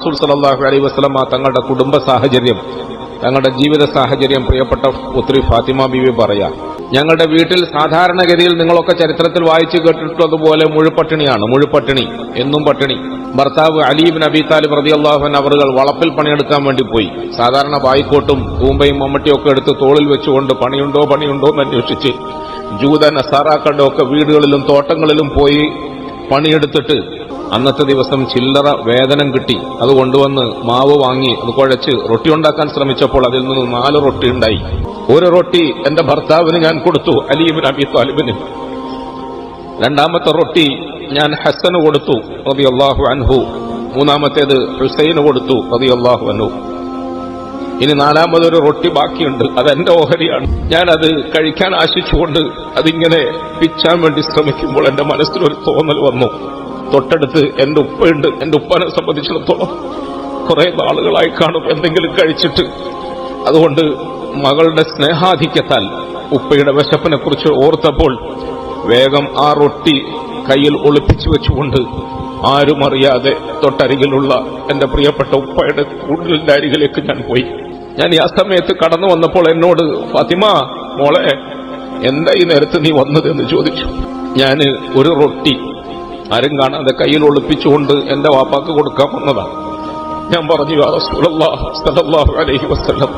റസൂൽ സല്ലല്ലാഹു അലൈഹി വസല്ലം തങ്ങളുടെ കുടുംബ സാഹചര്യം, തങ്ങളുടെ ജീവിത സാഹചര്യം പ്രിയപ്പെട്ട പുത്രി ഫാത്തിമ ബീവി പറയാം, ഞങ്ങളുടെ വീട്ടിൽ സാധാരണഗതിയിൽ നിങ്ങളൊക്കെ ചരിത്രത്തിൽ വായിച്ചു കേട്ടിട്ടുള്ളതുപോലെ മുഴുപട്ടിണി, എന്നും പട്ടിണി. ഭർത്താവ് അലി ഇബ്നു അബീ താലിബ് റളിയല്ലാഹു അൻഹു അവറുകൾ വളപ്പിൽ പണിയെടുക്കാൻ വേണ്ടി പോയി. സാധാരണ ബായിക്കോട്ടും തൂമ്പയും മമ്മട്ടിയും ഒക്കെ എടുത്ത് തോളിൽ വെച്ചുകൊണ്ട് പണിയുണ്ടോ എന്ന് അന്വേഷിച്ച് ജൂത നസാറാക്കളുടെ ഒക്കെ വീടുകളിലും തോട്ടങ്ങളിലും പോയി പണിയെടുത്തിട്ട് അന്നത്തെ ദിവസം ചില്ലറ വേതനം കിട്ടി. അത് കൊണ്ടുവന്ന് മാവ് വാങ്ങി അത് കുഴച്ച് റൊട്ടി ഉണ്ടാക്കാൻ ശ്രമിച്ചപ്പോൾ അതിൽ നിന്ന് 4 റൊട്ടി ഉണ്ടായി. ഒരു റൊട്ടി എന്റെ ഭർത്താവിന് ഞാൻ കൊടുത്തു, അലി ഇബ്നു അബീ താലിബിന്. രണ്ടാമത്തെ റൊട്ടി ഞാൻ ഹസ്സന് കൊടുത്തു റളിയല്ലാഹു അൻഹു. മൂന്നാമത്തേത് ഹുസൈന് കൊടുത്തു റളിയല്ലാഹു അൻഹു. ഇനി 4മതൊരു റൊട്ടി ബാക്കിയുണ്ട്, അതെന്റെ ഓഹരിയാണ്. ഞാനത് കഴിക്കാൻ ആശിച്ചുകൊണ്ട് അതിങ്ങനെ പിച്ചാൻ വേണ്ടി ശ്രമിക്കുമ്പോൾ എന്റെ മനസ്സിലൊരു തോന്നൽ വന്നു. തൊട്ടടുത്ത് എന്റെ ഉപ്പയുണ്ട്. എന്റെ ഉപ്പനെ സംബന്ധിച്ചിടത്തോളം കുറെ നാളുകളായി കാണും എന്തെങ്കിലും കഴിച്ചിട്ട്. അതുകൊണ്ട് മകളുടെ സ്നേഹാധിക്യത്താൽ ഉപ്പയുടെ വിശപ്പിനെ കുറിച്ച് ഓർത്തപ്പോൾ വേഗം ആ റൊട്ടി കയ്യിൽ ഒളിപ്പിച്ചു വെച്ചുകൊണ്ട് ആരും അറിയാതെ തൊട്ടരികിലുള്ള എന്റെ പ്രിയപ്പെട്ട ഉപ്പയുടെ കൂടലിന്റെ അരികിലേക്ക് ഞാൻ പോയി. ഞാൻ ആ സമയത്ത് കടന്നു വന്നപ്പോൾ എന്നോട് ഫാത്തിമ മോളെ, എന്താ ഈ നേരത്ത് നീ വന്നതെന്ന് ചോദിച്ചു. ഞാൻ ഒരു റൊട്ടി ആരും കാണാതെ കയ്യിൽ ഒളിപ്പിച്ചുകൊണ്ട് എന്റെ വാപ്പാക്ക് കൊടുക്കാൻ വന്നതാണ്. ഞാൻ പറഞ്ഞു, യാ റസൂലല്ലാഹ് സ്വല്ലല്ലാഹു അലൈഹി വസല്ലം,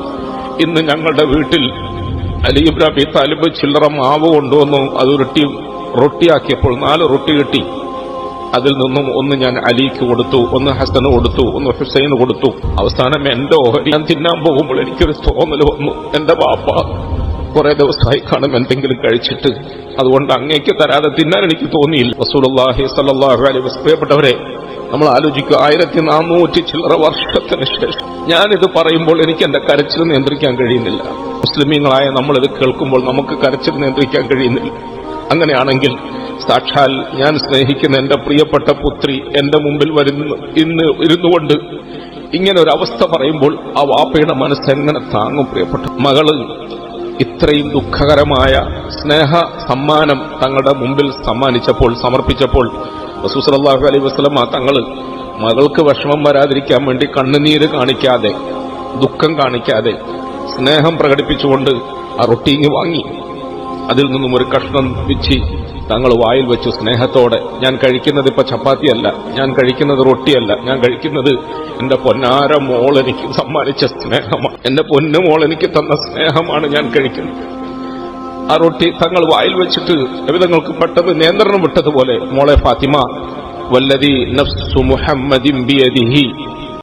ഇന്ന് ഞങ്ങളുടെ വീട്ടിൽ അലി ഇബ്നു അബീ താലിബ് ചില്ലറ മാവ് കൊണ്ടുവന്നു. അത് റൊട്ടിയാക്കിയപ്പോൾ 4 റൊട്ടി കിട്ടി. അതിൽ നിന്നും ഒന്ന് ഞാൻ അലിക്ക് കൊടുത്തു, ഒന്ന് ഹസന് കൊടുത്തു, ഒന്ന് ഹുസൈന് കൊടുത്തു. അവസാനം എന്റെ ഓഹരി ഞാൻ തിന്നാൻ പോകുമ്പോൾ എനിക്കൊരു തോന്നൽ വന്നു, എന്റെ വാപ്പ കുറെ ദിവസമായി കാണും എന്തെങ്കിലും കഴിച്ചിട്ട്, അതുകൊണ്ട് അങ്ങേക്ക് തരാതെ തിന്നാൻ എനിക്ക് തോന്നിയില്ല. റസൂലുള്ളാഹി സ്വല്ലല്ലാഹു അലൈഹി വസല്ലം. പ്രിയപ്പെട്ടവരെ, നമ്മൾ ആലോചിക്കുക, 1400 ചില്ലറ വർഷത്തിന് ശേഷം ഞാനിത് പറയുമ്പോൾ എനിക്ക് എന്റെ കരച്ചിൽ നിയന്ത്രിക്കാൻ കഴിയുന്നില്ല. മുസ്ലിമീങ്ങളായ നമ്മളിത് കേൾക്കുമ്പോൾ നമുക്ക് കരച്ചിൽ നിയന്ത്രിക്കാൻ കഴിയുന്നില്ല. അങ്ങനെയാണെങ്കിൽ സാക്ഷാൽ ഞാൻ സ്നേഹിക്കുന്ന എന്റെ പ്രിയപ്പെട്ട പുത്രി എന്റെ മുമ്പിൽ ഇന്ന് ഇരുന്നുകൊണ്ട് ഇങ്ങനെ ഒരു അവസ്ഥ പറയുമ്പോൾ ആ വാപ്പയുടെ മനസ്സ് എങ്ങനെ താങ്ങും? പ്രിയപ്പെട്ട മകള് ഇത്രയും ദുഃഖകരമായ സ്നേഹ സമ്മാനം തങ്ങളുടെ മുമ്പിൽ സമർപ്പിച്ചപ്പോൾ റസൂൽ സല്ലല്ലാഹു അലൈഹി വസല്ലം തങ്ങള് മകൾക്ക് വിഷമം വരാതിരിക്കാൻ വേണ്ടി കണ്ണുനീര് കാണിക്കാതെ, ദുഃഖം കാണിക്കാതെ, സ്നേഹം പ്രകടിപ്പിച്ചുകൊണ്ട് ആ റൊട്ടി വാങ്ങി അതിൽ നിന്നും ഒരു കഷ്ണം പിച്ചി തങ്ങൾ വായിൽ വെച്ചു സ്നേഹത്തോടെ. ഞാൻ കഴിക്കുന്നത് ഇപ്പൊ ചപ്പാത്തിയല്ല, ഞാൻ കഴിക്കുന്നത് റൊട്ടിയല്ല, ഞാൻ കഴിക്കുന്നത് എന്റെ പൊന്നാര മോൾ എനിക്ക് സമ്മാനിച്ച സ്നേഹമാണ്, എന്റെ പൊന്നു മോൾ എനിക്ക് തന്ന സ്നേഹമാണ് ഞാൻ കഴിക്കുന്നത്. ആ റൊട്ടി തങ്ങൾ വായിൽ വെച്ചിട്ട് തങ്ങൾക്ക് പെട്ടെന്ന് നിയന്ത്രണം വിട്ടതുപോലെ, മോളെ ഫാത്തിമ, വല്ലദീ നഫ്സു മുഹമ്മദിൻ ബിയദിഹി